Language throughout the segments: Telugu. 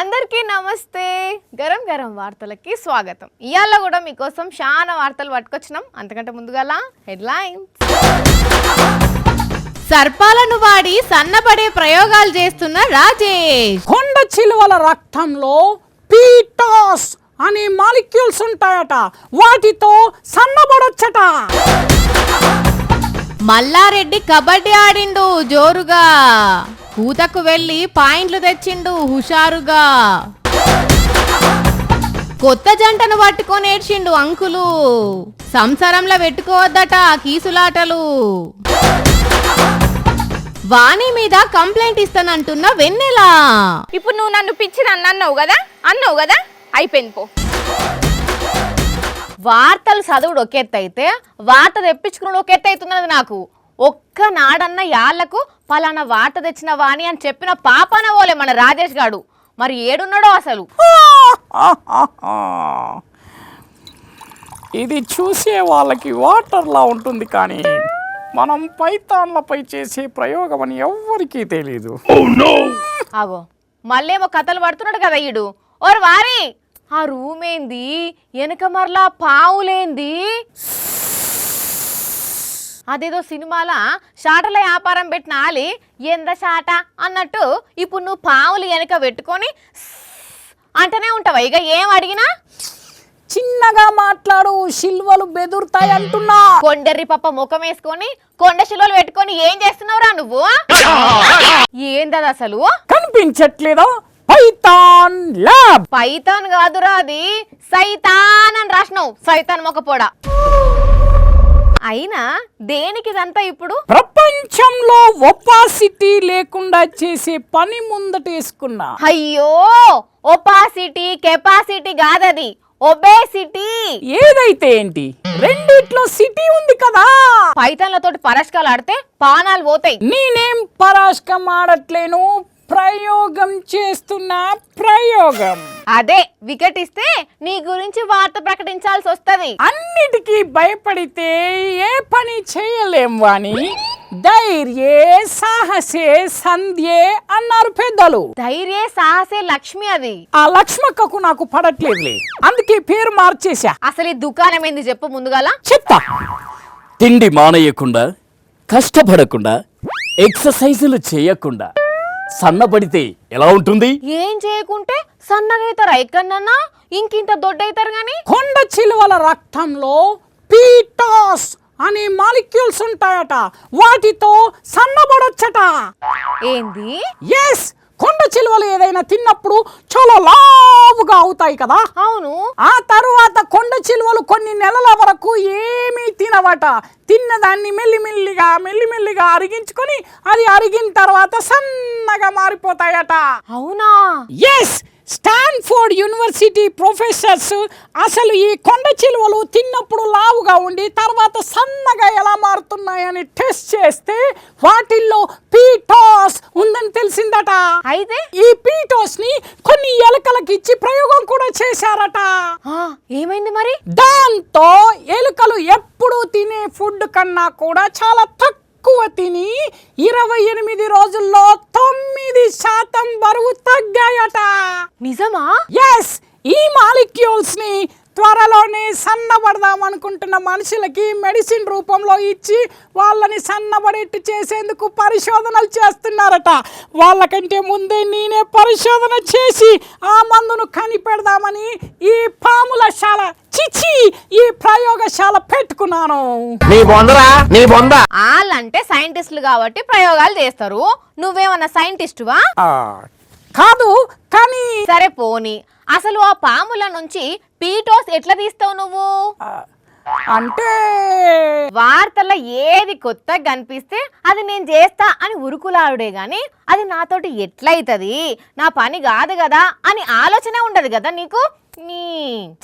అందరికీ నమస్తే. గరం గరం వార్తలకి స్వాగతం. ఇయాల కూడా మీకోసం చాలా వార్తలు పట్టుకొచ్చినాం. అంతకంటే ముందుగాల హెడ్లైన్స్. సర్పాలను వాడి సన్నబడే ప్రయోగాలు చేస్తున్న రాజేష్. కొండ చిలువల రక్తంలో పీటాస్ అనే మాలిక్యూల్స్ ఉంటాయట, వాటితో సన్నబడొచ్చట. మల్లారెడ్డి కబడ్డీ ఆడిండు జోరుగా, కూతకు వెళ్ళి పాయింట్లు తెచ్చిండు హుషారుగా. కొత్త జంటను పట్టుకొని ఏడ్చిండు అంకులు, సంసారంలో పెట్టుకోవద్దట కీసులాటలు. వాణి మీద కంప్లైంట్ ఇస్తానంటున్న వెన్నెల. ఇప్పుడు నువ్వు నన్ను పిచ్చిని అన్నావు కదా అయిపోయింది పో. వార్తలు చదువుడు ఒక ఎత్తు అయితే వార్త తెప్పించుకున్నాడు ఒక ఎత్తు అవుతున్నది. నాకు ఒక్క నాడన్న యాళ్లకు ఫలానా వార్త తెచ్చిన వాణి అని చెప్పిన పాపన పోలే మన రాజేష్ గాడు. మరి ఏడున్నాడో అసలు. ఇది చూసే వాళ్ళకి వాటర్లా ఉంటుంది, కానీ మనం పైతాన్లపై చేసే ప్రయోగం అని ఎవ్వరికీ తెలీదు. ఆగో మళ్ళేమో కథలు పడుతున్నాడు కదా ఈడు. ఓరు వారి, ఆ రూమ్ ఏంది, వెనక మరలా పావులేంది? అదేదో సినిమాల షాటల వ్యాపారం పెట్టిన ఆలి ఎంత షాట అన్నట్టు ఇప్పుడు నువ్వు పావులు వెనక పెట్టుకొని అంటనే ఉంటావా? ఇక ఏం అడిగినా చిన్నగా మాట్లాడు, శిల్వలు బెదురుతాయి అంటున్నా. కొండర్రి పప్ప ముఖం వేసుకొని కొండ శిలువలు పెట్టుకొని ఏం చేస్తున్నావురా నువ్వు? ఏందది అసలు? కనిపించట్లేదా? Python lab. పైతాన్ కాదురా, అది సైతాన్ అని రాసినావు. సైతాన్ మొక్కపోడా. అయినా దేనికి ఇదంతా ఇప్పుడు? ప్రపంచంలో ఒపాసిటీ లేకుండా చేసే పని ముందటేసుకున్నా. అయ్యో, ఒపాసిటీ కెపాసిటీ కాదది, ఒబేసిటీ. ఏదైతే ఏంటి, రెండిట్లో సిటీ ఉంది కదా. పైతాన్లతోటి పరస్కాలు ఆడితే పానాలు పోతాయి. నేనేం పరాష్కం ఆడట్లేను, ప్రయోగం చేస్తున్నా. ప్రయోగం అదే వికెట్ ఇస్తే నీ గురించి వార్త ప్రకటించాల్సి వస్తది. అన్నిటికీ భయపడితే ఏ పని చేయలేం వాణి. ధైర్యే సాహసే సంధ్యే అన్నారు పెద్దలు. ధైర్యే సాహసే లక్ష్మి అది. ఆ లక్ష్మక్కకు నాకు పడట్లేదులే, అందుకే పేరు మార్చేశా. అసలు ఈ దుకాణం ఏంది చెప్పు ముందుగాల. చెప్తా. తిండి మానేయకుండా, కష్టపడకుండా, ఎక్సర్సైజులు చేయకుండా సన్నబడితే ఎలా ఉంటుంది? ఏం చేయకుంటే సన్నగైతారా? ఎక్కడన్నా ఇంకింత దొడ్డైతారు గాని. కొండ చిలువల రక్తంలో పీటాస్ అనే మాలిక్యూల్స్ ఉంటాయట, వాటితో సన్నబడొచ్చట. ఏంది? ఎస్, కొండ చిలువలు ఏదైనా తిన్నప్పుడు చాలా లావుగా అవుతాయి కదా. అవును. ఆ తరువాత కొండ చిలువలు కొన్ని నెలల వరకు ఏమీ తినవట. తిన్నదాన్ని మెల్లిమెల్లిగా అరిగించుకొని అది అరిగిన తర్వాత సన్నగా మారిపోతాయట. అవునా? ఎస్, స్టాన్ఫోర్డ్ యూనివర్సిటీ ప్రొఫెసర్స్ అసలు ఈ కొండ చిలువలు తిన్నప్పుడు లావుగా ఉండి తర్వాత సన్నగా ఎలా మారుతున్నాయని టెస్ట్ చేస్తే వాటిల్లో పీటాస్ ఉందని తెలిసిందట. అయితే ఈ పీటాస్ ని కొన్ని ఎలుకలకు ఇచ్చి ప్రయోగం కూడా చేశారట. ఏమైంది మరి? దాంతో ఎలుకలు ఎప్పుడు తినే ఫుడ్ కన్నా కూడా చాలా తక్కువ తిని 28 రోజుల్లో 9% బరువు తగ్గాయట. నిజమా? ఎస్, ఈ మాలిక్యూల్స్ ని త్వరలోనే సన్నబడదాం అనుకుంటున్న మనుషులకి మెడిసిన్ రూపంలో ఇచ్చి వాళ్ళని సన్నబడేట్టు చేసేందుకు పరిశోధనలు చేస్తున్నారట. వాళ్ళకంటే ముందే నేనే పరిశోధన చేసి ఆ మందును కనిపెడదామని ఈ పాములశాల ఈ ప్రయోగశాల పెట్టుకున్నాను. వాళ్ళంటే సైంటిస్టులు కాబట్టి ప్రయోగాలు చేస్తారు. నువ్వేమన్నా సైంటిస్టువా? కాదు, కానీ సరే పోనీ, అసలు ఆ పాముల నుంచి పీటోస్ ఎట్లా తీస్తావు నువ్వు? అంటే వార్తల్లో ఏది కొత్తగా కనిపిస్తే అది నేను చేస్తా అని ఉరుకులాడుడే గాని అది నాతోటి ఎట్లయితది, నా పని కాదు కదా అని ఆలోచన ఉండదు కదా నీకు.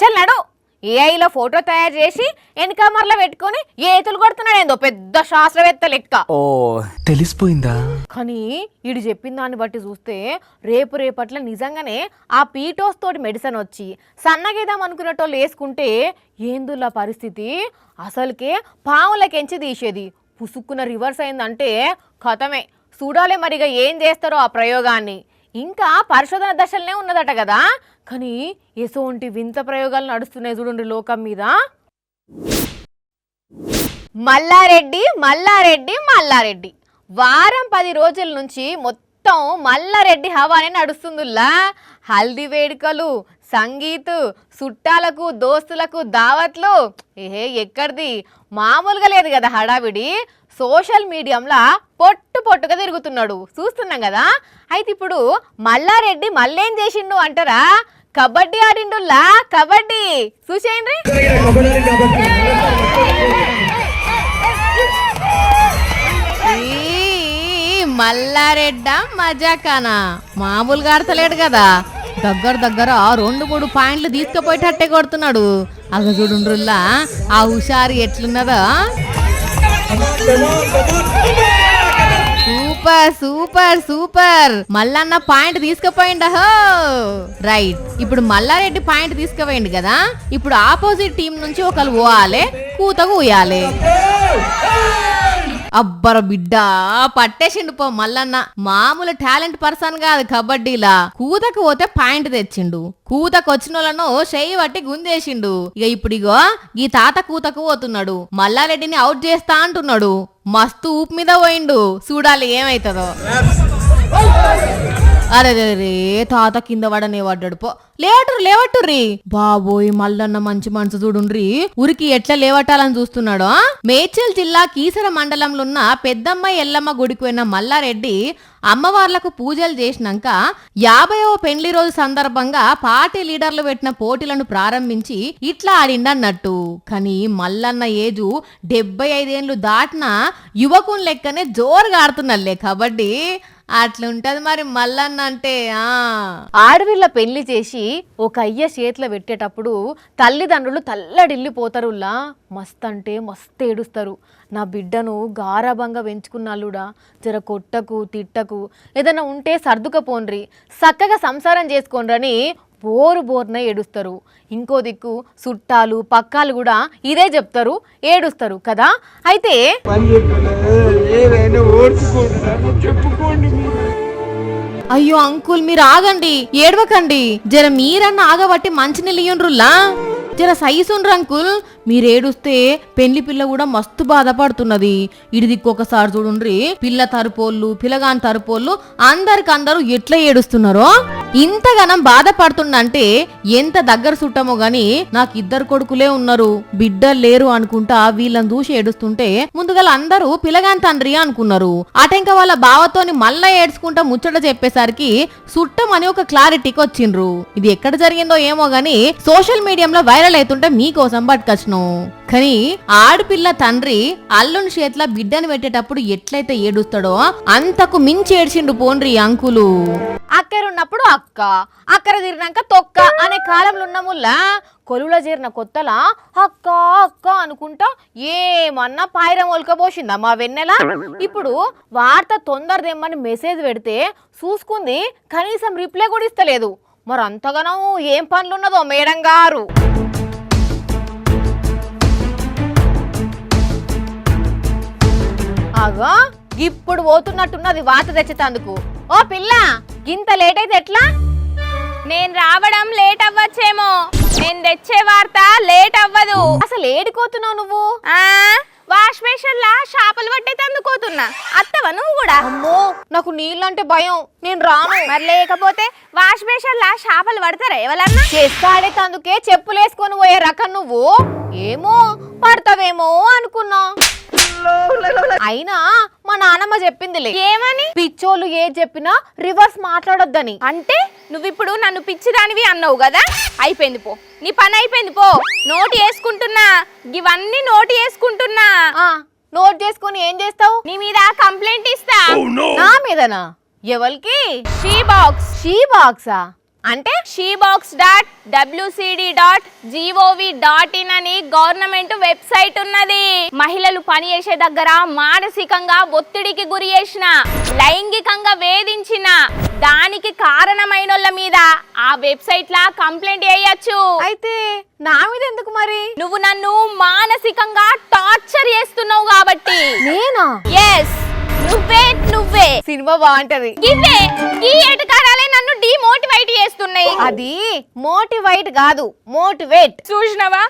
చల్లడు ఏఐలో ఫోటో తయారు చేసి వెనకమర్లో పెట్టుకొని ఏతులు కొడుతున్నాడు ఏందో పెద్ద శాస్త్రవేత్త లెక్క. ఓ తెలిసిపోయిందా? కానీ వీడు చెప్పిన దాన్ని బట్టి చూస్తే రేపట్ల నిజంగానే ఆ పీటోస్ తోటి మెడిసిన్ వచ్చి సన్నగేదాం అనుకునేటోళ్ళు వేసుకుంటే ఏందులా పరిస్థితి? అసలుకే పాములకెంచి తీసేది పుసుక్కున రివర్స్ అయిందంటే కథమే. చూడాలి మరిగా ఏం చేస్తారో ఆ ప్రయోగాన్ని. ఇంకా పరిశోధన దశలనే ఉన్నదట కదా. కానీ ఎసోంటి వింత ప్రయోగాలు నడుస్తున్నాయి చూడండి లోకం మీద. మల్లారెడ్డి మల్లారెడ్డి మల్లారెడ్డి వారం 10 రోజుల నుంచి మొత్తం మల్లారెడ్డి హవానే నడుస్తుందిలా. హల్దీ వేడుకలు, సంగీత్, చుట్టాలకు దోస్తులకు దావత్లు, ఎక్కడిది మామూలుగా లేదు కదా హడావిడి. సోషల్ మీడియంలో పొట్టుగా తిరుగుతున్నాడు చూస్తున్నాం కదా. అయితే ఇప్పుడు మల్లారెడ్డి మళ్ళేం చేసిండు అంటారా? కబడ్డీ ఆడిండుల్లా, కబడ్డీ చూసేయండి. మల్లారెడ్డ మజాకానా మామూలుగా ఆడతలేడు కదా. దగ్గర 2-3 పాయింట్లు తీసుకుపోయేటట్టే కొడుతున్నాడు. అగ చూడుండ్రుల్లా ఆ హుషారు ఎట్లున్నదో. Super super super. Mallanna point తీసుకుపోయిండ. Right, ఇప్పుడు మల్లారెడ్డి పాయింట్ తీసుకుపోయిండు కదా. ఇప్పుడు ఆపోజిట్ టీం నుంచి ఒకరు పోవాలి, కూతకు ఊయాలి. అబ్బర బిడ్డ పట్టేసిండు పో మల్లన్న. మామూలు టాలెంట్ పర్సన్ కాదు కబడ్డీలా. కూతకు పోతే పాయింట్ తెచ్చిండు. కూతకు వచ్చిన వాళ్ళను చెయ్యి పట్టి గుంజేసిండు. ఇగో ఈ తాత కూతకు పోతున్నాడు. మల్లారెడ్డిని అవుట్ చేస్తా అంటున్నాడు. మస్తు ఊపు మీద పోయిండు. చూడాలి ఏమైతుందో. అరే తాత కింద పడనే పడ్డాడు. పో లేవట్టుర్రి. బాబోయ్ మల్లన్న మంచి మనసు చూడుండ్రి. ఉరికి ఎట్లా లేవట్టాలని చూస్తున్నాడు. మేడ్చల్ జిల్లా కీసర మండలంలో ఉన్న పెద్దమ్మ ఎల్లమ్మ గుడికి పోయిన మల్లారెడ్డి అమ్మవార్లకు పూజలు చేసినాక 50వ పెండ్లి రోజు సందర్భంగా పార్టీ లీడర్లు పెట్టిన పోటీలను ప్రారంభించి ఇట్లా ఆడిండన్నట్టు. కానీ మల్లన్న ఏజు 75 ఏళ్ళు దాటిన యువకుని లెక్కనే జోరుగా ఆడుతున్నలే కబడ్డీ. అట్లుంటది మరి మల్లన్న అంటే. ఆడవిళ్ళ పెళ్లి చేసి ఒక అయ్య చేతిలో పెట్టేటప్పుడు తల్లిదండ్రులు తల్లడిల్లిపోతారులా. మస్త్ అంటే మస్తు ఏడుస్తారు. నా బిడ్డను గారాబంగా పెంచుకున్నాళ్ళుడా, జర కొట్టకు తిట్టకు, ఏదైనా ఉంటే సర్దుకపోన్రి, చక్కగా సంసారం చేసుకోనరని బోరున ఏడుస్తారు. ఇంకో దిక్కు చుట్టాలు పక్కాలు కూడా ఇదే చెప్తారు, ఏడుస్తారు కదా. అయితే అయ్యో అంకుల్ మీరు ఆగండి, ఏడవకండి. జర మీరన్న ఆగబట్టి మంచినీళ్ళు ఇయ్యుండ్రులా. జర సైసుండ్రు అంకుల్. మీరేడుస్తే పెళ్లి పిల్ల కూడా మస్తు బాధపడుతున్నది. ఇడి దిక్కొకసారి చూడుండ్రి. పిల్ల తరుపోళ్ళు పిల్లగాని తరుపోళ్ళు అందరికందరూ ఎట్లా ఏడుస్తున్నారో. ఇంతగానం బాధపడుతుండంటే ఎంత దగ్గర చుట్టమో గాని నాకు 2 కొడుకులే ఉన్నారు, బిడ్డలు లేరు అనుకుంటా వీళ్ళని చూసి ఏడుస్తుంటే ముందుగా అందరూ పిల్లగాని తండ్రి అనుకున్నారు. అటెంక వాళ్ళ బావతోని మళ్ళా ఏడ్చుకుంటా ముచ్చట చెప్పేసరికి చుట్టమని ఒక క్లారిటీకి వచ్చిండ్రు. ఇది ఎక్కడ జరిగిందో ఏమో గాని సోషల్ మీడియాలో వైరల్ అవుతుంటే మీకోసం పట్టుకొచ్చిన. కానీ ఆడపిల్ల తండ్రి అల్లుని చేతిలో బిడ్డను పెట్టేటప్పుడు ఎట్లయితే ఏడుస్తాడో అంతకు మించి ఏడ్చిండు పోన్రి అంకులు. అక్కరున్నప్పుడు అక్క, అక్కర తీరినాక తొక్క అనే కాలంలో ఉన్నముల్లా కొలువులో చేరిన కొత్తలా అక్క అక్క అనుకుంటా ఏమన్నా పాయిరం ఒలకపోసిందా మా వెన్నెల. ఇప్పుడు వార్త తొందరదేమని మెసేజ్ పెడితే చూసుకుంది, కనీసం రిప్లై కూడా ఇస్తలేదు. మరి అంతగానో ఏం పనులున్నదో మేడం గారు. ఆగా ఇప్పుడు పోతున్నట్టున్నది వార్త తెచ్చేటందుకు. ఓ పిల్ల గింత లేట్ అయితే ఎట్లా? నేను రావడం లేట్ అవ్వచ్చేమో, నేను తెచ్చే వార్త లేట్ అవ్వదు. అసలు ఏడిపోతున్నావు నువ్వు? వాష్ బేసిన్ లా చేపలు పట్టేది అందుకోతున్నా. అత్తవా నువ్వు కూడా? అమ్మో నాకు నీళ్ళంటే భయం, నేను రాను. మరి లేకపోతే వాష్ బేసిన్ లా చేపలు పడతారా ఎవరన్నా? చేస్తాడైతే అందుకే చెప్పులేసుకొని పోయే రకం నువ్వు. ఏమో పడతావేమో అనుకున్నా. అయినా మా నాన్నమ్మ చెప్పిందిలే. ఏమని? పిచ్చోళ్ళు ఏ చెప్పినా రివర్స్ మాట్లాడొద్దని. అంటే నువ్విప్పుడు నన్ను పిచ్చిదానివి అన్నావు కదా. అయిపోయింది పో, నీ పని అయిపోయింది పో. నోటు వేసుకుంటున్నా, ఇవన్నీ నోటు వేసుకుంటున్నా. నోట్ చేసుకుని ఏం చేస్తావు? నీ మీద కంప్లైంట్ ఇస్తా. నా మీదనా? ఎవరికి? షీ బాక్సా అంటే shebox.wcd.gov.in అని గవర్నమెంట్ వెబ్సైట్ ఉన్నది. మహిళలు పని చేసే దగ్గర మానసికంగా ఒత్తిడికి గురి చేసిన, లైంగికంగా వేధించిన, దానికి కారణమైనోళ్ళ మీద ఆ వెబ్సైట్ లా కంప్లైంట్ చేయొచ్చు. అయితే నా మీద ఎందుకు మరి? నువ్వు నన్ను మానసికంగా టార్చర్ చేస్తున్నావు కాబట్టి. నేనా? ఎస్, నువ్వే సినిమా బాగుంటది. ఇవే ఈ ఎటకారాలే నన్ను డిమోటివేట్ చేస్తున్నాయి. అది మోటివేట్ కాదు, మోటివేట్. చూసినవా,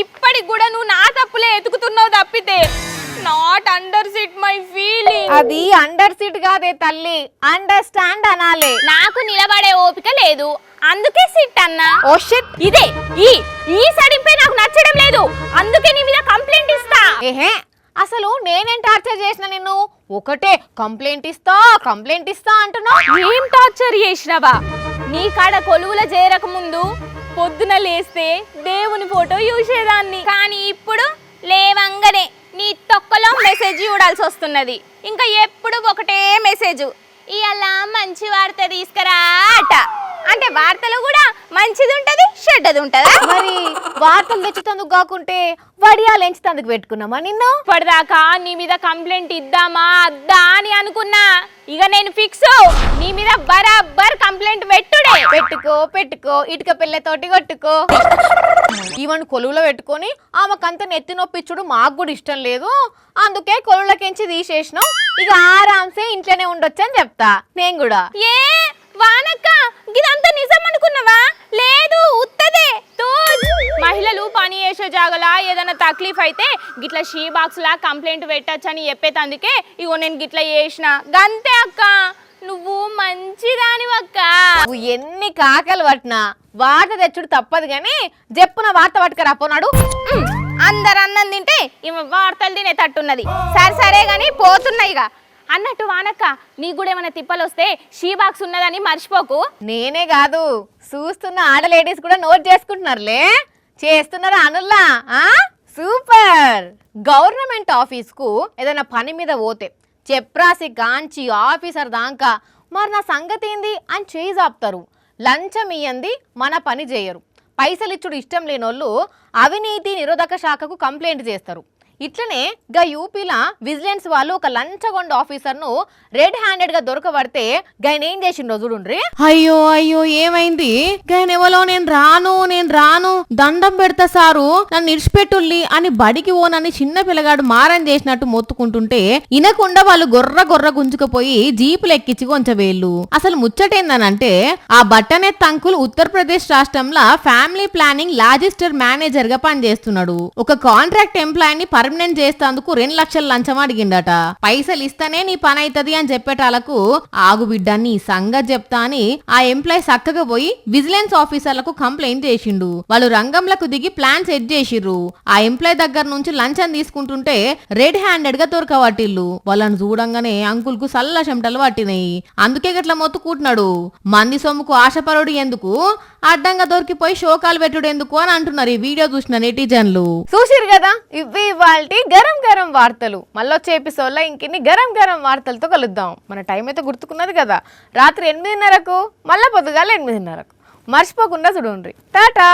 ఇప్పటికి కూడా నువ్వు నా తప్పులే ఎతుకుతున్నావు తప్పితే not under SIT my feeling. అది అండర్ సీట్ కాదే తల్లి, అండర్స్టాండ్ అనాలే. నాకు నిలబడే ఓపిక లేదు, అందుకే సిట్ అన్నా. Oh shit. ఇదే ఈ సడింపే నాకు నచ్చడం లేదు, అందుకే నీ మీద కంప్లైంట్ ఇస్తా. ఏహే, అసలు నేనేం టార్చర్ చేసిన నిన్ను? ఒకటే కంప్లైంట్ ఇస్తా అంటున్నావు. ఏం టార్చర్ చేసినవా? నీ కాడ కొలువుల చేరక ముందు పొద్దున లేస్తే దేవుని ఫోటో చూసేదాన్ని, కానీ ఇప్పుడు లేవంగానే నీ తొక్కలో మెసేజ్ చూడాల్సి వస్తున్నది. ఇంకా ఎప్పుడు ఒకటే మెసేజ్, ఇవాళ మంచి వార్త తీసుకురా అట. అంటే వార్తలు కూడా మంచిది ఉంటది, చెడ్డది ఉంటదా? మరి వార్తలు తెచ్చుతందుకు కాకుంటే వడియాలు ఎంచుతందుకు పెట్టుకున్నామా నిన్ను? ఇప్పటిదాకా నీ మీద కంప్లైంట్ ఇద్దామా అద్దా అని అనుకున్నా. ఇక నేను ఫిక్స్, నీ మీద బరాబర్ కంప్లైంట్ పెట్టుడే. పెట్టుకో, ఇటుక పిల్లతోటి కొట్టుకో. ఈవెన్ కొలువులో పెట్టుకొని ఆమెకంత నెత్తి నొప్పిచ్చుడు మాకు కూడా ఇష్టం లేదు, అందుకే కొలువులకించి తీసేసినాం. ఇక ఆరాంసే ఇంట్లోనే ఉండొచ్చు అని చెప్తా నేను కూడా. ఏ వానక్క, ఇదంతా నిజం అనుకున్నావా? లేదు, ఉత్తదే. మహిళలు పని చేసే జాగలా ఏదైనా తక్లీఫ్ అయితే గిట్లా షీ బాక్స్ లా కంప్లైంట్ పెట్టచ్చు అని చెప్పేతందుకే ఇగో నేను గిట్లా చేసిన గంతే అక్క. నువ్వు మంచిదానివక్క. నువ్వు ఎన్ని కాకలు పట్టినా వార్త తెచ్చుడు తప్పదు గాని చెప్పున వార్త పట్టుకరా పోనాడు. అందరు అన్నం తింటే ఈమె వార్తలు తినే తట్టున్నది. సరే గాని పోతున్నాయిగా. అన్నట్టు వానక్క, నీకు కూడా ఏమైనా తిప్పలు వస్తే షీ బాక్స్ ఉన్నదని మర్చిపోకు. నేనే కాదు, చూస్తున్న ఆడ లేడీస్ కూడా నోట్ చేసుకుంటున్నారులే. చేస్తున్నారా అనుల్లా? సూపర్. గవర్నమెంట్ ఆఫీస్కు ఏదైనా పని మీద పోతే చెప్రాసి కాంచి ఆఫీసర్ దాకా మరి నా సంగతి ఏంది అని చేయి జాపుతారు. లంచం ఇయ్యంది మన పని చేయరు. పైసలు ఇచ్చుడు ఇష్టం లేనోళ్ళు అవినీతి నిరోధక శాఖకు కంప్లైంట్ చేస్తారు. ఇట్లనే గా యూపీలా విజిలెన్స్ వాళ్ళు ఒక లంచగొండ ఆఫీసర్ను రెడ్ హ్యాండెడ్ గా దొరకబడితే గైన్ ఏం చేసిండ్రో చూడుండ్రి. అయ్యో ఏమైంది? గైనెవలో నేను రాను దండం పెడతా సారు, నన్ను ఇడిచిపెట్టుల్లి అని బడికి ఓనని చిన్న పిల్లగాడు మారం చేసినట్టు మొత్తుకుంటుంటే ఇనకుండా వాళ్ళు గొర్ర గుంజుకుపోయి జీపులు ఎక్కించి కొంచెవేళ్ళు. అసలు ముచ్చటేందనంటే ఆ బట్టనెత్ అంకుల్ ఉత్తరప్రదేశ్ రాష్ట్రంలో ఫ్యామిలీ ప్లానింగ్ లాజిస్టర్ మేనేజర్ గా పనిచేస్తున్నాడు. ఒక కాంట్రాక్ట్ ఎంప్లాయీని పర్మనెంట్ చేస్తేందుకు 2 లక్షల లంచం అడిగిండట. పైసలు ఇస్తేనే నీ పని అవుతుంది అని చెప్పేటాలకు ఆగు బిడ్డ నీ సంగతి చెప్తా అని ఆ ఎంప్లాయీ చక్కగా పోయి విజిలెన్స్ ఆఫీసర్లకు కంప్లైంట్ చేసిండు. వాళ్ళు రంగంలకు దిగి ప్లాన్ సెట్ చేసిర్రు. ఆ ఎంప్లాయీ దగ్గర నుంచి లంచం తీసుకుంటుంటే రెడ్ హ్యాండెడ్ గా దొరకబట్టిల్లు. వాళ్ళని చూడంగానే అంకుల్ కు సల్ల చెమటలు పట్టినాయి. అందుకే గట్లా మొత్తుకుంటున్నాడు. మంది సొమ్ముకు ఆశపరుడు ఎందుకు, అడ్డంగా దొరికిపోయి శోకాలు పెట్టుడు ఎందుకు అని అంటున్నారు ఈ వీడియో చూసిన నెటిజన్లు. చూసిరు కదా, ఇవి ఇవాల్టి గరం వార్తలు. మళ్ళొచ్చే ఎపిసోడ్లో ఇంకిన్ని గరం వార్తలతో కలుద్దాం. మన టైం అయితే గుర్తుకున్నది కదా, రాత్రి 8:30కు మళ్ళా పొద్దుగాల 8:30కు. మర్చిపోకుండా చూడండి. టాటా.